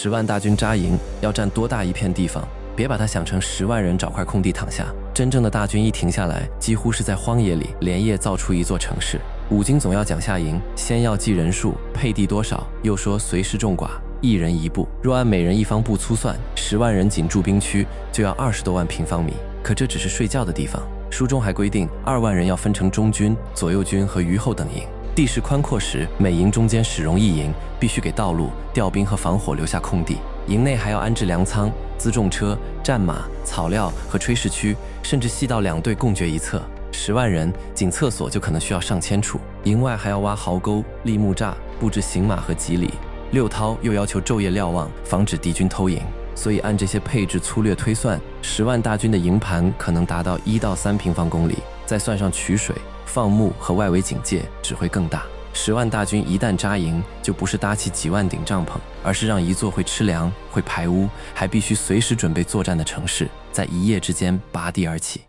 10万大军扎营，要占多大一片地方？别把它想成10万人找块空地躺下，真正的大军一停下来，几乎是在荒野里连夜造出一座城市。五经总要讲下营，先要计人数，配地多少，又说随师众寡，1人1部。若按每人1方部粗算，10万人仅驻兵区就要20多万平方米。可这只是睡觉的地方。书中还规定，2万人要分成中军、左右军和余后等营。地势宽阔时，每营中间始容一营，必须给道路、调兵和防火留下空地。营内还要安置粮仓、辎重车、战马、草料和炊事区，甚至细到2队共决一侧。10万人，仅厕所就可能需要上千处。营外还要挖壕沟、立木栅，布置行马和吉里。六韬又要求昼夜瞭望，防止敌军偷营。所以按这些配置粗略推算，10万大军的营盘可能达到1到3平方公里，再算上取水、放牧和外围警戒，只会更大。10万大军一旦扎营，就不是搭起几万顶帐篷，而是让一座会吃粮、会排污，还必须随时准备作战的城市，在一夜之间拔地而起。